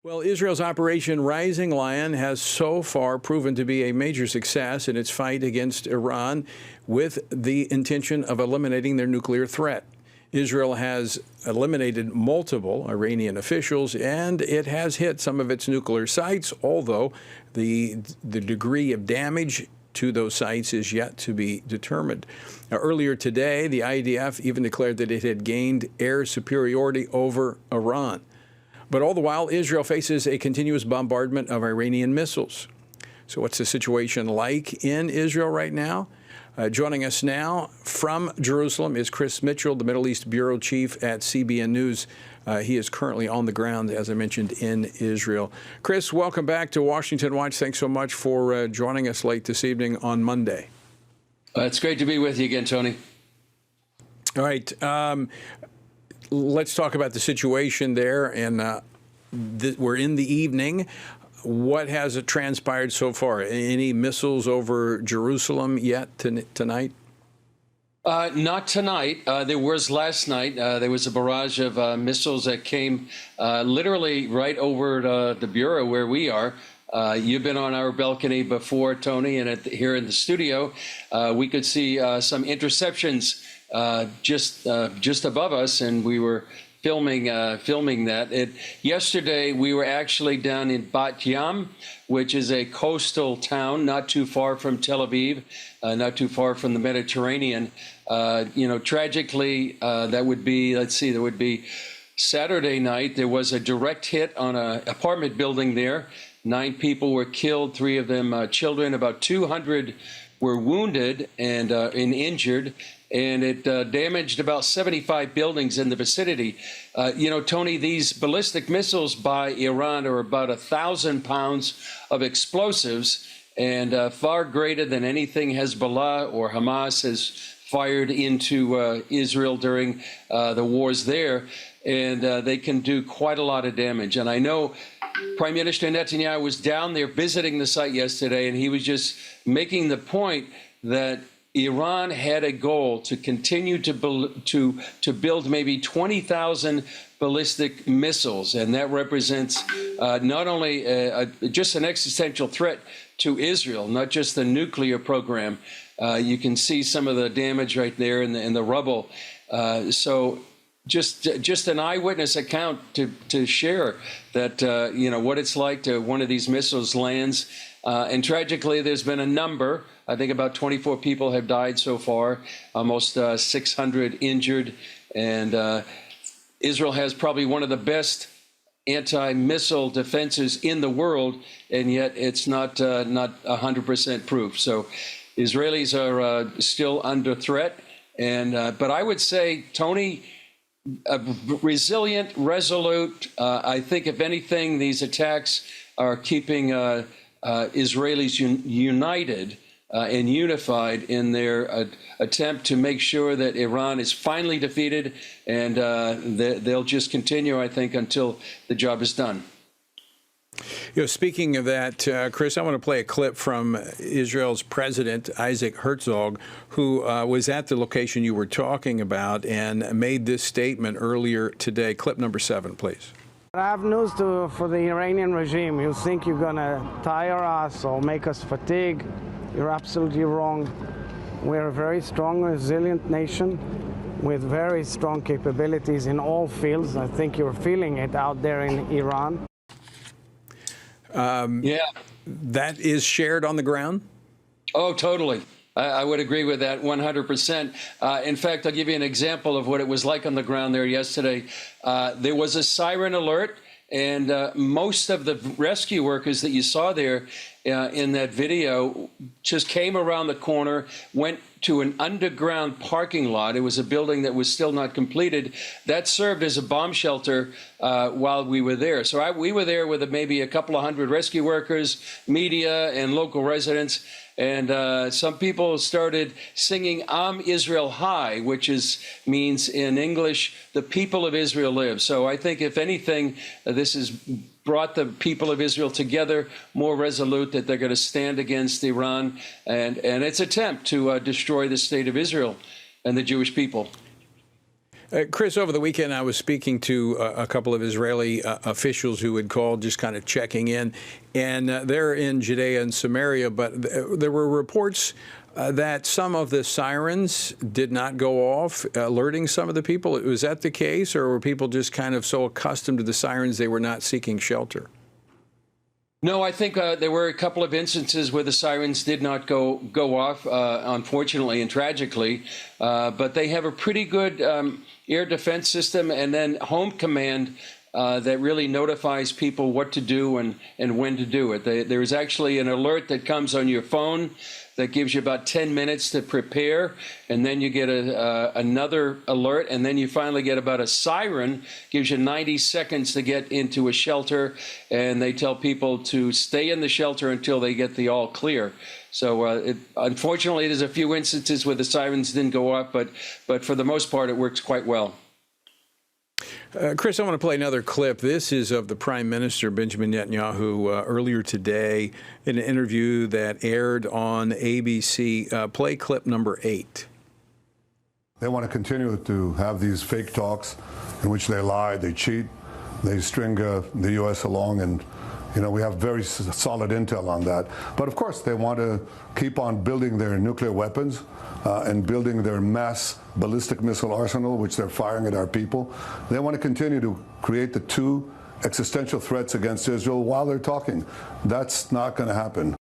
Well, Israel's Operation Rising Lion has so far proven to be a major success in its fight against Iran with the intention of eliminating their nuclear threat. Israel has eliminated multiple Iranian officials, and it has hit some of its nuclear sites, although the degree of damage to those sites is yet to be determined. Now, earlier today, the IDF even declared that it had gained air superiority over Iran. But all the while, Israel faces a continuous bombardment of Iranian missiles. So what's the situation like in Israel right now? Joining us now from Jerusalem is Chris Mitchell, the Middle East Bureau Chief at CBN News. He is currently on the ground, as I mentioned, in Israel. Chris, welcome back to Washington Watch. Thanks so much for joining us late this evening on Monday. It's great to be with you again, Tony. All right. Let's talk about the situation there, and we're in the evening. What has it transpired so far? Any missiles over Jerusalem yet tonight? Not tonight. There was last night. There was a barrage of missiles that came literally right over the Bureau where we are. You've been on our balcony before, Tony, and here in the studio, we could see some interceptions just above us, and we were filming that. Yesterday, we were actually down in Bat Yam, which is a coastal town not too far from Tel Aviv, not too far from the Mediterranean. Tragically, that would be, there would be Saturday night. There was a direct hit on an apartment building there. 9 people were killed, 3 of them children. About 200 were wounded and injured, and it damaged about 75 buildings in the vicinity. Tony, these ballistic missiles by Iran are about 1,000 pounds of explosives, and far greater than anything Hezbollah or Hamas has fired into Israel during the wars there. And they can do quite a lot of damage. And I know Prime Minister Netanyahu was down there visiting the site yesterday, and he was just making the point that Iran had a goal to continue to build maybe 20,000 ballistic missiles, and that represents not only just an existential threat to Israel, not just the nuclear program. You can see some of the damage right there in the rubble. So just an eyewitness account to share that what it's like to one of these missiles lands, and tragically there's been a number. I think about 24 people have died so far, almost 600 injured, and Israel has probably one of the best anti-missile defenses in the world, and yet it's not 100% proof. So Israelis are still under threat, and but I would say, Tony, resilient, resolute. I think, if anything, these attacks are keeping Israelis united and unified in their attempt to make sure that Iran is finally defeated, and they'll just continue, I think, until the job is done. Speaking of that, Chris, I want to play a clip from Israel's president, Isaac Herzog, who was at the location you were talking about and made this statement earlier today. Clip number 7, please. I have news for the Iranian regime. You think you're going to tire us or make us fatigue? You're absolutely wrong. We're a very strong, resilient nation with very strong capabilities in all fields. I think you're feeling it out there in Iran. That is shared on the ground? Oh, totally. I would agree with that 100%. In fact, I'll give you an example of what it was like on the ground there yesterday. There was a siren alert, and most of the rescue workers that you saw there in that video just came around the corner, went to an underground parking lot. It was a building that was still not completed. That served as a bomb shelter while we were there. So we were there with maybe a couple of hundred rescue workers, media, and local residents. And some people started singing Am Israel High, which means in English, the people of Israel live. So I think, if anything, this has brought the people of Israel together, more resolute that they're going to stand against Iran and its attempt to destroy the state of Israel and the Jewish people. Chris, over the weekend, I was speaking to a couple of Israeli officials who had called, just kind of checking in, and they're in Judea and Samaria, but there were reports that some of the sirens did not go off, alerting some of the people. Was that the case, or were people just kind of so accustomed to the sirens they were not seeking shelter? No, I think there were a couple of instances where the sirens did not go off, unfortunately and tragically, but they have a pretty good air defense system, and then home command that really notifies people what to do and when to do it. There is actually an alert that comes on your phone that gives you about 10 minutes to prepare, and then you get another alert, and then you finally get about a siren, gives you 90 seconds to get into a shelter, and they tell people to stay in the shelter until they get the all clear. So unfortunately, there's a few instances where the sirens didn't go off, but for the most part, it works quite well. Chris, I want to play another clip. This is of the Prime Minister, Benjamin Netanyahu, earlier today in an interview that aired on ABC. Play clip number 8. They want to continue to have these fake talks in which they lie, they cheat, they string the U.S. along, and we have very solid intel on that. But of course, they want to keep on building their nuclear weapons and building their mass ballistic missile arsenal, which they're firing at our people. They want to continue to create the 2 existential threats against Israel while they're talking. That's not going to happen.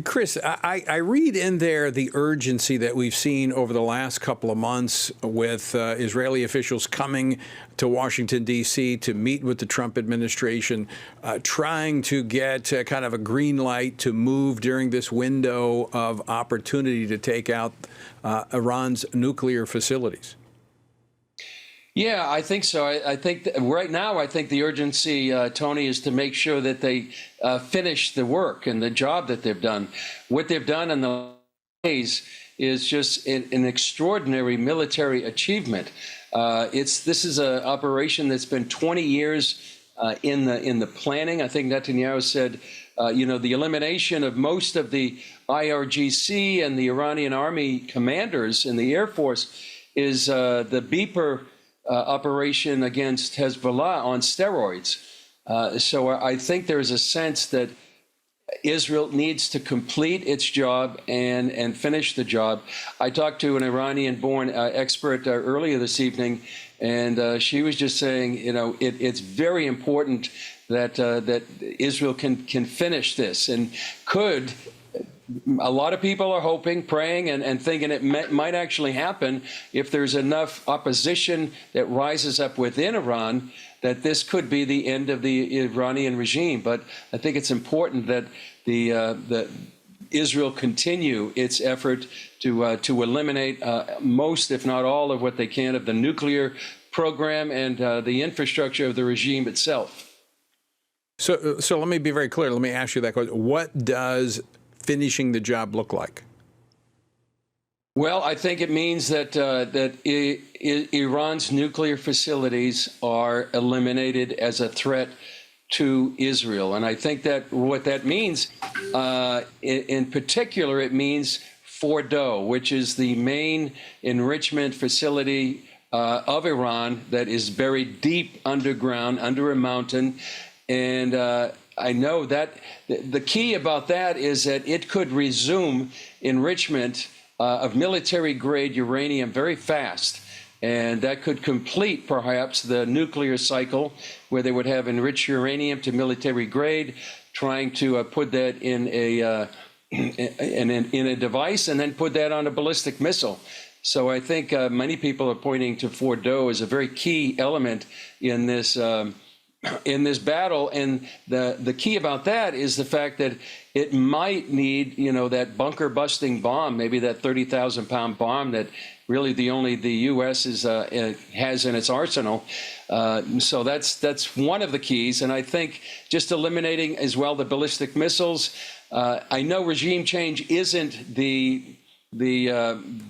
Chris, I read in there the urgency that we've seen over the last couple of months with Israeli officials coming to Washington, D.C. to meet with the Trump administration, trying to get kind of a green light to move during this window of opportunity to take out Iran's nuclear facilities. Yeah, I think so. I think right now, I think the urgency, Tony, is to make sure that they finish the work and the job that they've done. What they've done in the days is just an extraordinary military achievement. This is an operation that's been 20 years in the planning. I think Netanyahu said, the elimination of most of the IRGC and the Iranian army commanders in the Air Force is the beeper operation against Hezbollah on steroids. So I think there's a sense that Israel needs to complete its job and finish the job. I talked to an Iranian-born expert earlier this evening, and she was just saying, it's very important that Israel can finish this, and could. A lot of people are hoping, praying, and thinking it might actually happen if there's enough opposition that rises up within Iran, that this could be the end of the Iranian regime. But I think it's important that that Israel continue its effort to eliminate most, if not all, of what they can of the nuclear program and the infrastructure of the regime itself. So let me be very clear. Let me ask you that question. What does finishing the job look like? Well, I think it means that Iran's nuclear facilities are eliminated as a threat to Israel. And I think that what that means, in particular, it means Fordo, which is the main enrichment facility of Iran that is buried deep underground, under a mountain. And I know that the key about that is that it could resume enrichment of military-grade uranium very fast, and that could complete perhaps the nuclear cycle where they would have enriched uranium to military grade, trying to put that in a device and then put that on a ballistic missile. So I think many people are pointing to Fordo as a very key element in this battle, and the key about that is the fact that it might need, that bunker-busting bomb, maybe that 30,000-pound bomb that really the U.S. has in its arsenal. So that's one of the keys, and I think just eliminating as well the ballistic missiles. I know regime change isn't the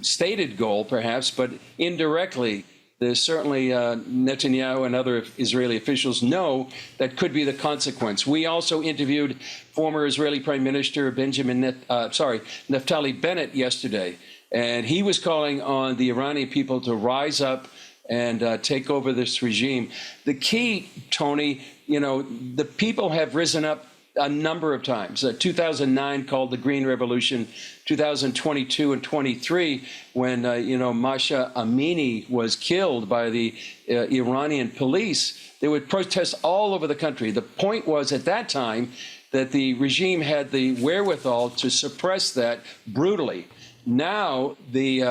stated goal, perhaps, but indirectly, there's certainly Netanyahu and other Israeli officials know that could be the consequence. We also interviewed former Israeli Prime Minister Naftali Bennett yesterday, And he was calling on the Iranian people to rise up and take over this regime. The key, Tony, the people have risen up a number of times. 2009 called the Green Revolution, 2022 and 23 when, Masha Amini was killed by the Iranian police. There were protests all over the country. The point was at that time that the regime had the wherewithal to suppress that brutally. Now the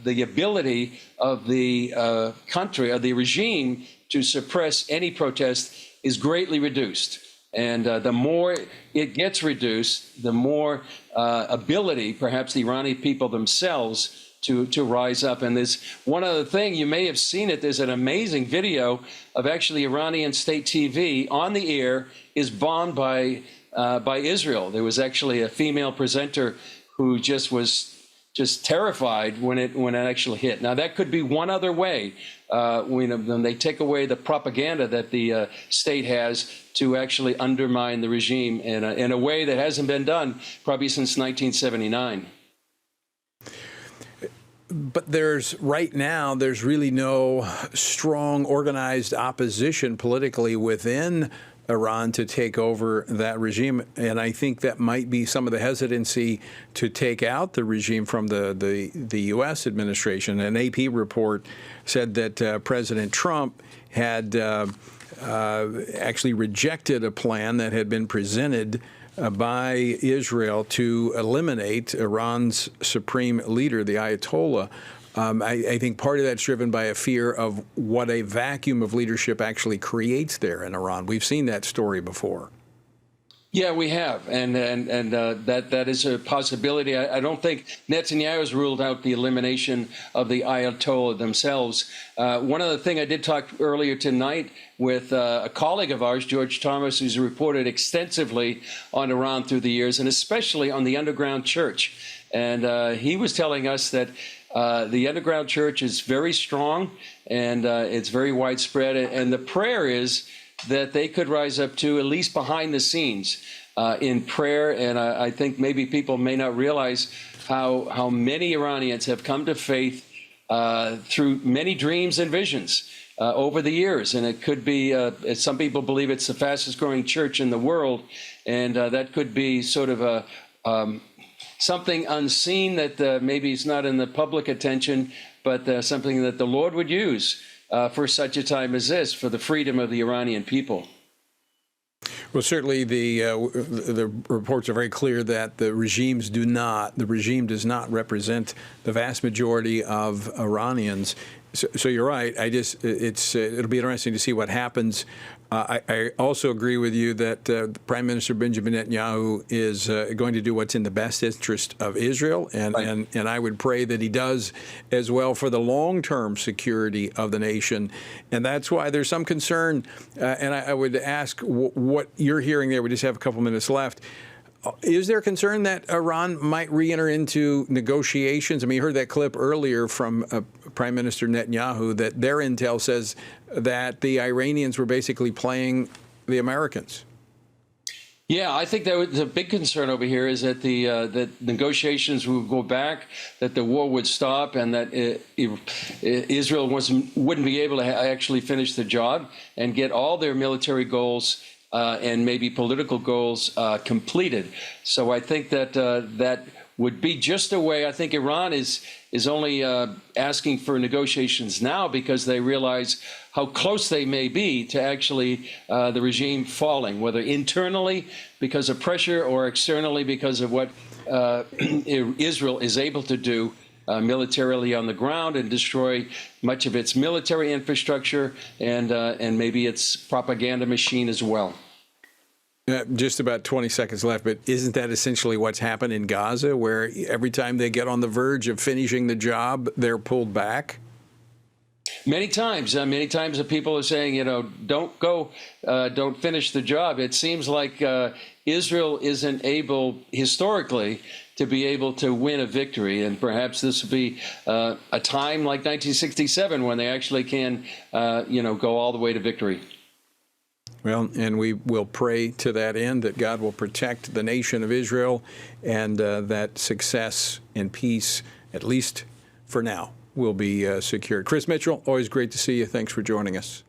ability of the country, of the regime, to suppress any protest is greatly reduced. And the more it gets reduced, the more ability, perhaps, the Iranian people themselves to rise up. And there's one other thing, you may have seen it, there's an amazing video of actually Iranian state TV on the air is bombed by Israel. There was actually a female presenter who was terrified when it actually hit. Now, that could be one other way when they take away the propaganda that the state has to actually undermine the regime in a way that hasn't been done probably since 1979. But right now, there's really no strong organized opposition politically within Iran to take over that regime. And I think that might be some of the hesitancy to take out the regime from the U.S. administration. An AP report said that President Trump had actually rejected a plan that had been presented by Israel to eliminate Iran's supreme leader, the Ayatollah. I think part of that's driven by a fear of what a vacuum of leadership actually creates there in Iran. We've seen that story before. Yeah, we have, and that is a possibility. I don't think Netanyahu has ruled out the elimination of the Ayatollah themselves. One other thing, I did talk earlier tonight with a colleague of ours, George Thomas, who's reported extensively on Iran through the years, and especially on the underground church. And he was telling us that the underground church is very strong and it's very widespread. And the prayer is that they could rise up to, at least behind the scenes, in prayer. And I think maybe people may not realize how many Iranians have come to faith through many dreams and visions over the years. And it could be, some people believe it's the fastest growing church in the world. And that could be sort of a something unseen that maybe is not in the public attention, but something that the Lord would use for such a time as this, for the freedom of the Iranian people. Well, certainly the reports are very clear that the regime does not represent the vast majority of Iranians. So you're right. It'll be interesting to see what happens. I also agree with you that Prime Minister Benjamin Netanyahu is going to do what's in the best interest of Israel, and I would pray that he does as well for the long-term security of the nation. And that's why there's some concern, and I would ask what you're hearing there. We just have a couple minutes left. Is there concern that Iran might re-enter into negotiations? I mean, you heard that clip earlier from Prime Minister Netanyahu that their intel says that the Iranians were basically playing the Americans. Yeah, I think that the big concern over here is that that negotiations would go back, that the war would stop, and that Israel wouldn't be able to actually finish the job and get all their military goals and maybe political goals completed. So I think that that would be just a way. I think Iran is only asking for negotiations now because they realize how close they may be to actually the regime falling, whether internally because of pressure or externally because of what Israel is able to do militarily on the ground and destroy much of its military infrastructure and maybe its propaganda machine as well. Just about 20 seconds left, but isn't that essentially what's happened in Gaza, where every time they get on the verge of finishing the job, they're pulled back? Many times the people are saying, don't go, don't finish the job. It seems like Israel isn't able historically to be able to win a victory. And perhaps this will be a time like 1967 when they actually can, go all the way to victory. Well, and we will pray to that end that God will protect the nation of Israel and that success and peace at least for now, will be secured. Chris Mitchell, always great to see you. Thanks for joining us.